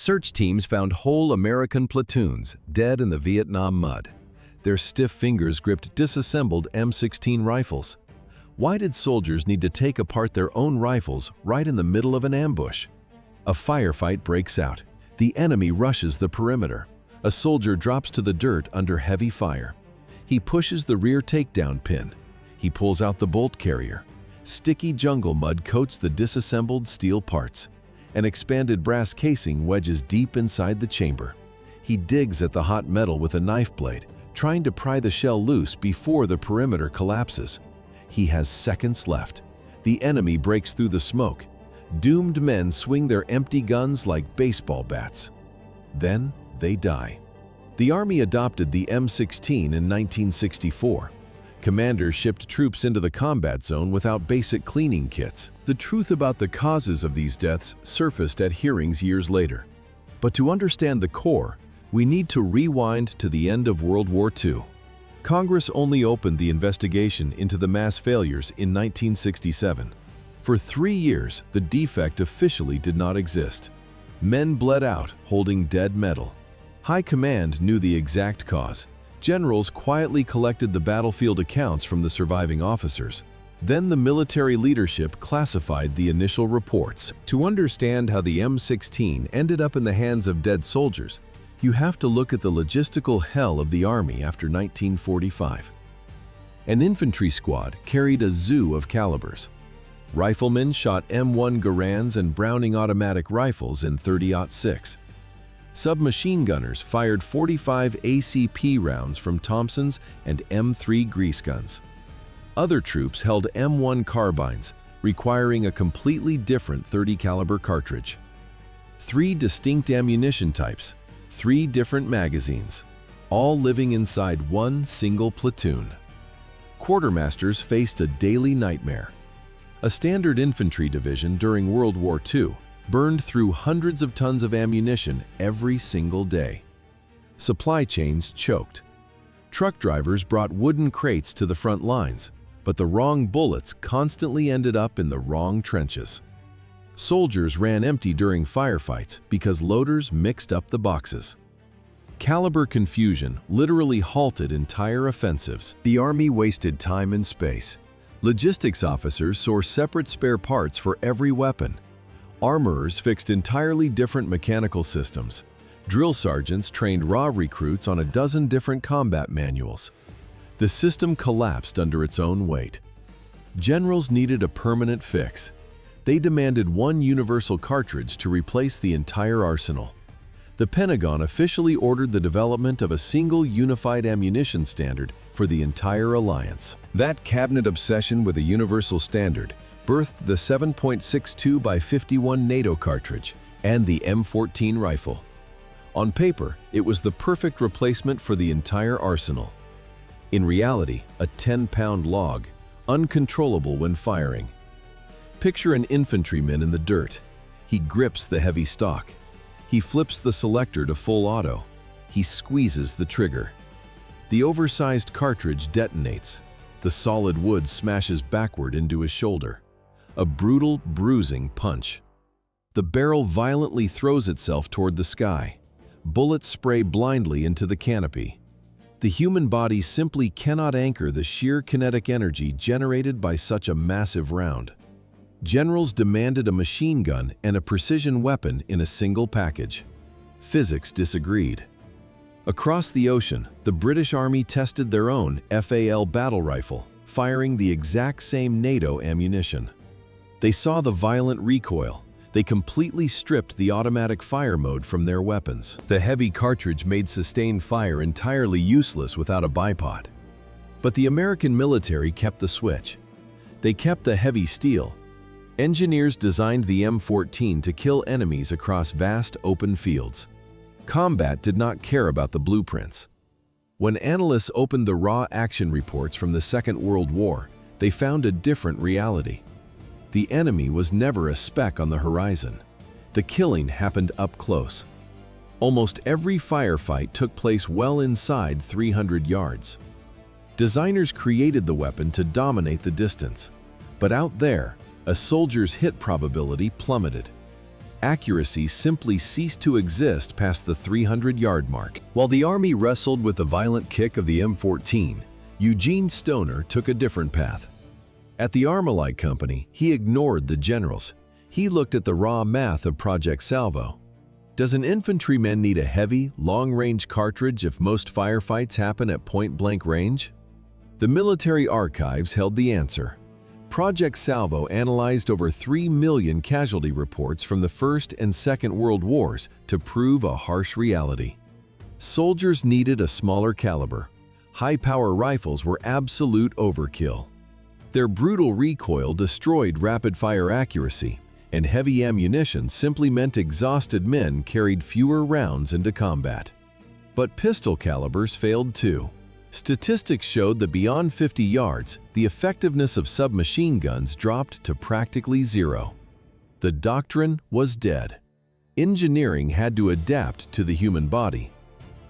Search teams found whole American platoons dead in the Vietnam mud. Their stiff fingers gripped disassembled M16 rifles. Why did soldiers need to take apart their own rifles right in the middle of an ambush? A firefight breaks out. The enemy rushes the perimeter. A soldier drops to the dirt under heavy fire. He pushes the rear takedown pin. He pulls out the bolt carrier. Sticky jungle mud coats the disassembled steel parts. An expanded brass casing wedges deep inside the chamber. He digs at the hot metal with a knife blade, trying to pry the shell loose before the perimeter collapses. He has seconds left. The enemy breaks through the smoke. Doomed men swing their empty guns like baseball bats. Then they die. The Army adopted the M16 in 1964. Commanders shipped troops into the combat zone without basic cleaning kits. The truth about the causes of these deaths surfaced at hearings years later. But to understand the core, we need to rewind to the end of World War II. Congress only opened the investigation into the mass failures in 1967. For 3 years, the defect officially did not exist. Men bled out, holding dead metal. High command knew the exact cause. Generals quietly collected the battlefield accounts from the surviving officers. Then the military leadership classified the initial reports. To understand how the M16 ended up in the hands of dead soldiers, you have to look at the logistical hell of the Army after 1945. An infantry squad carried a zoo of calibers. Riflemen shot M1 Garands and Browning automatic rifles in .30-06. Submachine gunners fired 45 ACP rounds from Thompson's and M3 grease guns. Other troops held M1 carbines, requiring a completely different .30 caliber cartridge. 3 distinct ammunition types, 3 different magazines, all living inside one single platoon. Quartermasters faced a daily nightmare. A standard infantry division during World War II burned through hundreds of tons of ammunition every single day. Supply chains choked. Truck drivers brought wooden crates to the front lines, but the wrong bullets constantly ended up in the wrong trenches. Soldiers ran empty during firefights because loaders mixed up the boxes. Caliber confusion literally halted entire offensives. The Army wasted time and space. Logistics officers saw separate spare parts for every weapon. Armorers fixed entirely different mechanical systems. Drill sergeants trained raw recruits on a dozen different combat manuals. The system collapsed under its own weight. Generals needed a permanent fix. They demanded one universal cartridge to replace the entire arsenal. The Pentagon officially ordered the development of a single unified ammunition standard for the entire alliance. That cabinet obsession with a universal standard birthed the 7.62 by 51 NATO cartridge and the M14 rifle. On paper, it was the perfect replacement for the entire arsenal. In reality, a 10-pound log, uncontrollable when firing. Picture an infantryman in the dirt. He grips the heavy stock. He flips the selector to full auto. He squeezes the trigger. The oversized cartridge detonates. The solid wood smashes backward into his shoulder. A brutal, bruising punch. The barrel violently throws itself toward the sky. Bullets spray blindly into the canopy. The human body simply cannot anchor the sheer kinetic energy generated by such a massive round. Generals demanded a machine gun and a precision weapon in a single package. Physics disagreed. Across the ocean, the British Army tested their own FAL battle rifle, firing the exact same NATO ammunition. They saw the violent recoil. They completely stripped the automatic fire mode from their weapons. The heavy cartridge made sustained fire entirely useless without a bipod. But the American military kept the switch. They kept the heavy steel. Engineers designed the M14 to kill enemies across vast open fields. Combat did not care about the blueprints. When analysts opened the raw action reports from the Second World War, they found a different reality. The enemy was never a speck on the horizon. The killing happened up close. Almost every firefight took place well inside 300 yards. Designers created the weapon to dominate the distance, but out there, a soldier's hit probability plummeted. Accuracy simply ceased to exist past the 300-yard mark. While the Army wrestled with the violent kick of the M16, Eugene Stoner took a different path. At the Armalite Company, he ignored the generals. He looked at the raw math of Project Salvo. Does an infantryman need a heavy, long-range cartridge if most firefights happen at point-blank range? The military archives held the answer. Project Salvo analyzed over 3 million casualty reports from the First and Second World Wars to prove a harsh reality. Soldiers needed a smaller caliber. High-power rifles were absolute overkill. Their brutal recoil destroyed rapid-fire accuracy, and heavy ammunition simply meant exhausted men carried fewer rounds into combat. But pistol calibers failed too. Statistics showed that beyond 50 yards, the effectiveness of submachine guns dropped to practically zero. The doctrine was dead. Engineering had to adapt to the human body.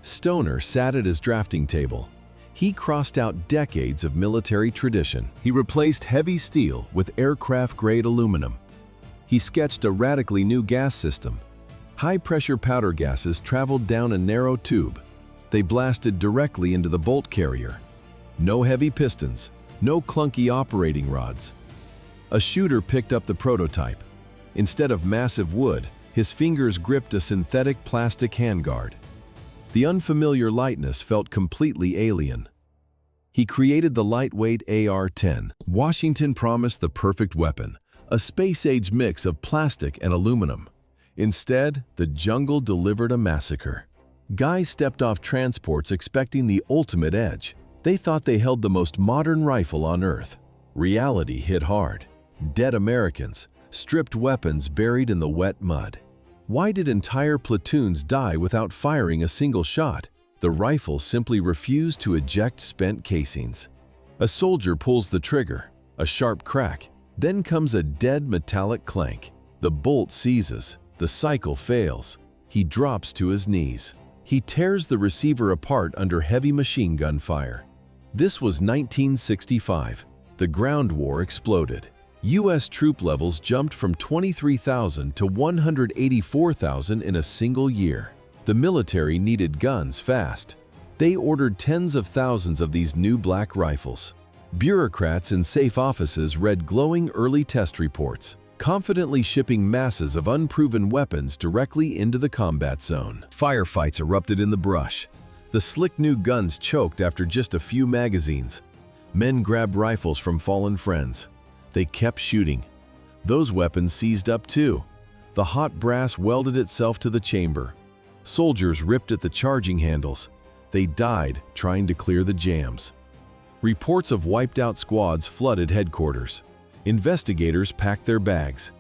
Stoner sat at his drafting table. He crossed out decades of military tradition. He replaced heavy steel with aircraft-grade aluminum. He sketched a radically new gas system. High-pressure powder gases traveled down a narrow tube. They blasted directly into the bolt carrier. No heavy pistons, no clunky operating rods. A shooter picked up the prototype. Instead of massive wood, his fingers gripped a synthetic plastic handguard. The unfamiliar lightness felt completely alien. He created the lightweight AR-10. Washington promised the perfect weapon, a space-age mix of plastic and aluminum. Instead, the jungle delivered a massacre. Guys stepped off transports expecting the ultimate edge. They thought they held the most modern rifle on Earth. Reality hit hard. Dead Americans, stripped weapons buried in the wet mud. Why did entire platoons die without firing a single shot? The rifle simply refused to eject spent casings. A soldier pulls the trigger, a sharp crack, then comes a dead metallic clank. The bolt seizes, the cycle fails. He drops to his knees. He tears the receiver apart under heavy machine gun fire. This was 1965. The ground war exploded. U.S. troop levels jumped from 23,000 to 184,000 in a single year. The military needed guns fast. They ordered tens of thousands of these new black rifles. Bureaucrats in safe offices read glowing early test reports, confidently shipping masses of unproven weapons directly into the combat zone. Firefights erupted in the brush. The slick new guns choked after just a few magazines. Men grabbed rifles from fallen friends. They kept shooting. Those weapons seized up too. The hot brass welded itself to the chamber. Soldiers ripped at the charging handles. They died trying to clear the jams. Reports of wiped-out squads flooded headquarters. Investigators packed their bags.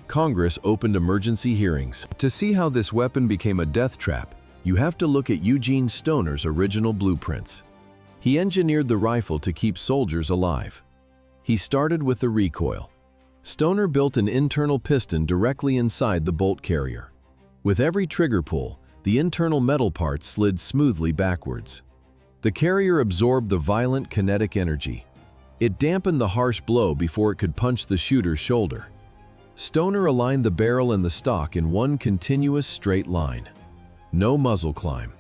Congress opened emergency hearings. To see how this weapon became a death trap, you have to look at Eugene Stoner's original blueprints. He engineered the rifle to keep soldiers alive. He started with the recoil. Stoner built an internal piston directly inside the bolt carrier. With every trigger pull, the internal metal parts slid smoothly backwards. The carrier absorbed the violent kinetic energy. It dampened the harsh blow before it could punch the shooter's shoulder. Stoner aligned the barrel and the stock in one continuous straight line. No muzzle climb.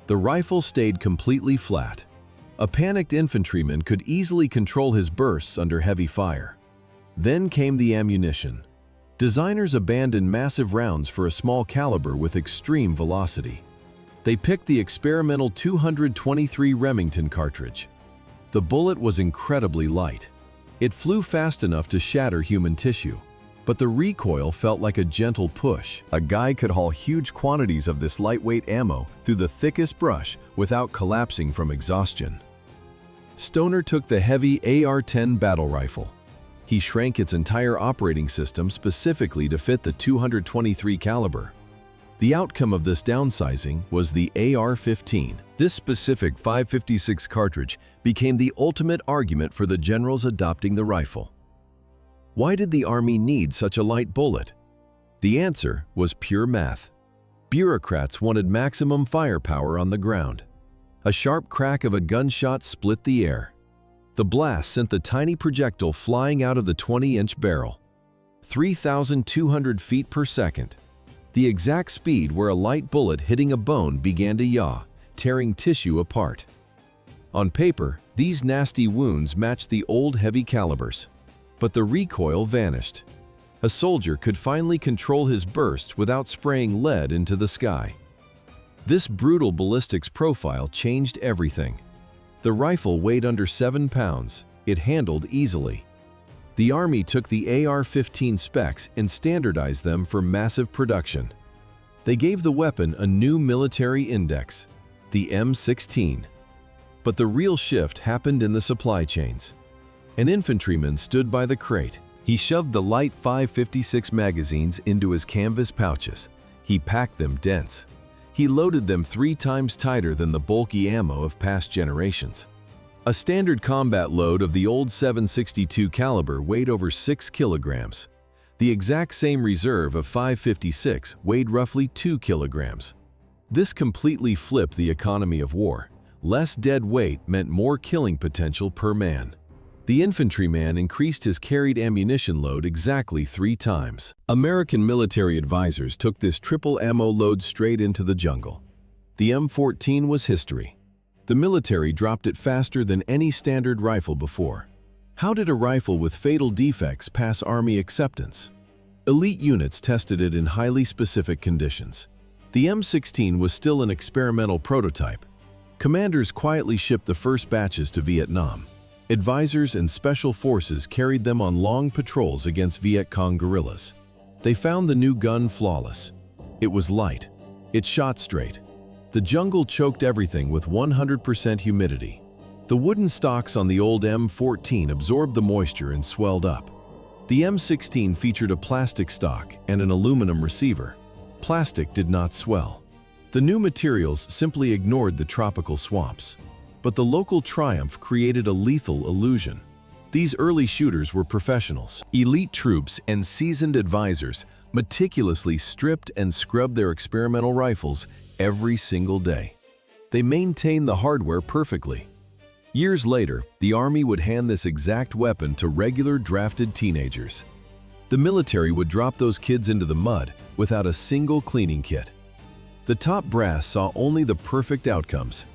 The rifle stayed completely flat. A panicked infantryman could easily control his bursts under heavy fire. Then came the ammunition. Designers abandoned massive rounds for a small caliber with extreme velocity. They picked the experimental 223 Remington cartridge. The bullet was incredibly light. It flew fast enough to shatter human tissue, but the recoil felt like a gentle push. A guy could haul huge quantities of this lightweight ammo through the thickest brush without collapsing from exhaustion. Stoner took the heavy AR-10 battle rifle. He shrank its entire operating system specifically to fit the 223 caliber. The outcome of this downsizing was the AR-15. This specific .556 cartridge became the ultimate argument for the generals adopting the rifle. Why did the Army need such a light bullet? The answer was pure math. Bureaucrats wanted maximum firepower on the ground. A sharp crack of a gunshot split the air. The blast sent the tiny projectile flying out of the 20-inch barrel. 3,200 feet per second. the exact speed where a light bullet hitting a bone began to yaw, tearing tissue apart. On paper, these nasty wounds matched the old heavy calibers, but the recoil vanished. A soldier could finally control his burst without spraying lead into the sky. This brutal ballistics profile changed everything. The rifle weighed under 7 pounds. It handled easily. The Army took the AR-15 specs and standardized them for massive production. They gave the weapon a new military index, the M16. But the real shift happened in the supply chains. An infantryman stood by the crate. He shoved the light 5.56 magazines into his canvas pouches. He packed them dense. He loaded them 3 times tighter than the bulky ammo of past generations. A standard combat load of the old 7.62 caliber weighed over 6 kilograms. The exact same reserve of 5.56 weighed roughly 2 kilograms. This completely flipped the economy of war. Less dead weight meant more killing potential per man. The infantryman increased his carried ammunition load exactly 3 times. American military advisors took this triple ammo load straight into the jungle. The M14 was history. The military dropped it faster than any standard rifle before. How did a rifle with fatal defects pass Army acceptance? Elite units tested it in highly specific conditions. The M16 was still an experimental prototype. Commanders quietly shipped the first batches to Vietnam. Advisors and special forces carried them on long patrols against Viet Cong guerrillas. They found the new gun flawless. It was light. It shot straight. The jungle choked everything with 100% humidity. The wooden stocks on the old M14 absorbed the moisture and swelled up. The M16 featured a plastic stock and an aluminum receiver. Plastic did not swell. The new materials simply ignored the tropical swamps. But the local triumph created a lethal illusion. These early shooters were professionals. Elite troops and seasoned advisors meticulously stripped and scrubbed their experimental rifles every single day. They maintained the hardware perfectly. Years later, the Army would hand this exact weapon to regular drafted teenagers. The military would drop those kids into the mud without a single cleaning kit. The top brass saw only the perfect outcomes.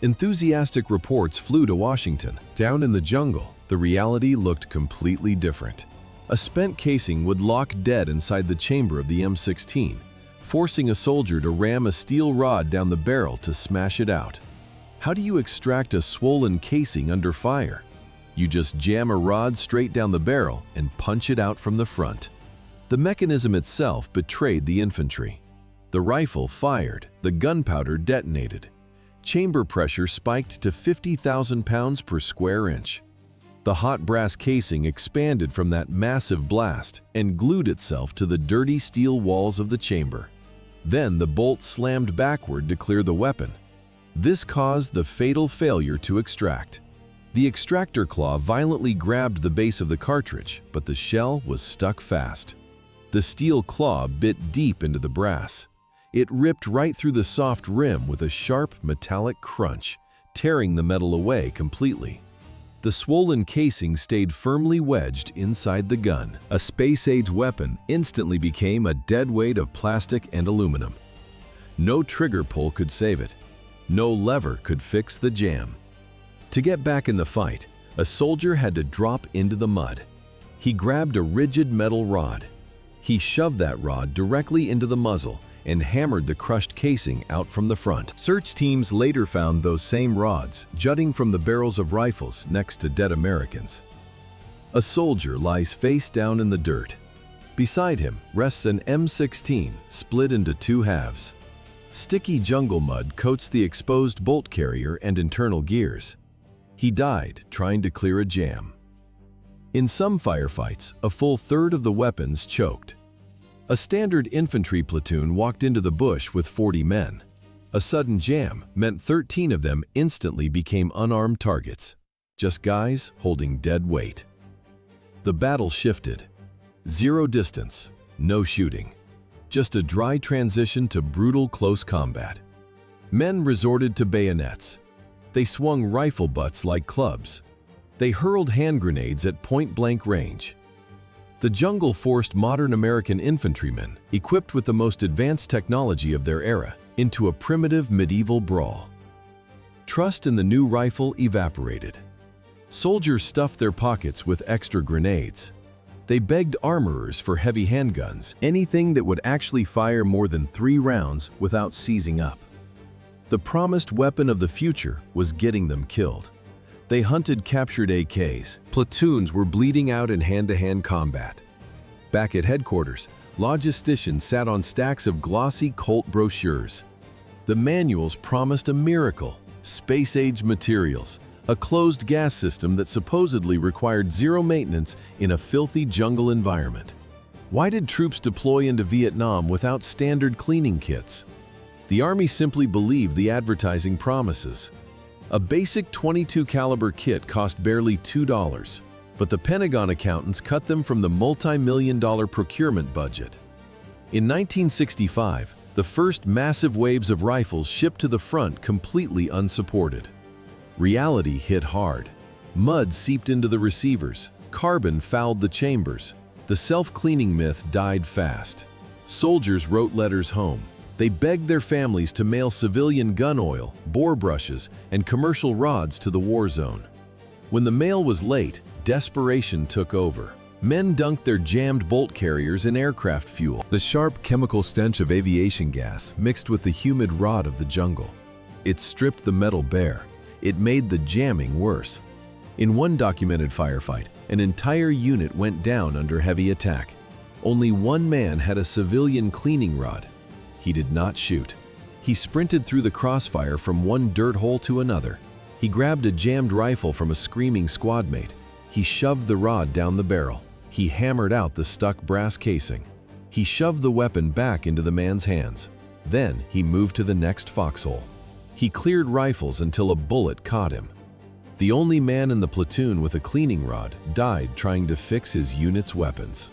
Enthusiastic reports flew to Washington. Down in the jungle, the reality looked completely different. A spent casing would lock dead inside the chamber of the M16, forcing a soldier to ram a steel rod down the barrel to smash it out. How do you extract a swollen casing under fire? You just jam a rod straight down the barrel and punch it out from the front. The mechanism itself betrayed the infantry. The rifle fired, the gunpowder detonated. Chamber pressure spiked to 50,000 pounds per square inch. The hot brass casing expanded from that massive blast and glued itself to the dirty steel walls of the chamber. Then the bolt slammed backward to clear the weapon. This caused the fatal failure to extract. The extractor claw violently grabbed the base of the cartridge, but the shell was stuck fast. The steel claw bit deep into the brass. It ripped right through the soft rim with a sharp metallic crunch, tearing the metal away completely. The swollen casing stayed firmly wedged inside the gun. A space-age weapon instantly became a dead weight of plastic and aluminum. No trigger pull could save it. No lever could fix the jam. To get back in the fight, a soldier had to drop into the mud. He grabbed a rigid metal rod. He shoved that rod directly into the muzzle and hammered the crushed casing out from the front. Search teams later found those same rods jutting from the barrels of rifles next to dead Americans. A soldier lies face down in the dirt. Beside him rests an M16 split into 2 halves. Sticky jungle mud coats the exposed bolt carrier and internal gears. He died trying to clear a jam. In some firefights, a full third of the weapons choked. A standard infantry platoon walked into the bush with 40 men. A sudden jam meant 13 of them instantly became unarmed targets, just guys holding dead weight. The battle shifted. 0 distance, no shooting. Just a dry transition to brutal close combat. Men resorted to bayonets. They swung rifle butts like clubs. They hurled hand grenades at point-blank range. The jungle forced modern American infantrymen, equipped with the most advanced technology of their era, into a primitive medieval brawl. Trust in the new rifle evaporated. Soldiers stuffed their pockets with extra grenades. They begged armorers for heavy handguns, anything that would actually fire more than 3 rounds without seizing up. The promised weapon of the future was getting them killed. They hunted captured AKs. Platoons were bleeding out in hand-to-hand combat. Back at headquarters, logisticians sat on stacks of glossy Colt brochures. The manuals promised a miracle: space-age materials, a closed gas system that supposedly required zero maintenance in a filthy jungle environment. Why did troops deploy into Vietnam without standard cleaning kits? The Army simply believed the advertising promises. A basic .22 caliber kit cost barely $2, but the Pentagon accountants cut them from the multi-million-dollar procurement budget. In 1965, the first massive waves of rifles shipped to the front completely unsupported. Reality hit hard. Mud seeped into the receivers. Carbon fouled the chambers. The self-cleaning myth died fast. Soldiers wrote letters home. They begged their families to mail civilian gun oil, bore brushes, and commercial rods to the war zone. When the mail was late, desperation took over. Men dunked their jammed bolt carriers in aircraft fuel. The sharp chemical stench of aviation gas mixed with the humid rot of the jungle. It stripped the metal bare. It made the jamming worse. In one documented firefight, an entire unit went down under heavy attack. Only one man had a civilian cleaning rod. He did not shoot. He sprinted through the crossfire from one dirt hole to another. He grabbed a jammed rifle from a screaming squadmate. He shoved the rod down the barrel. He hammered out the stuck brass casing. He shoved the weapon back into the man's hands. Then he moved to the next foxhole. He cleared rifles until a bullet caught him. The only man in the platoon with a cleaning rod died trying to fix his unit's weapons.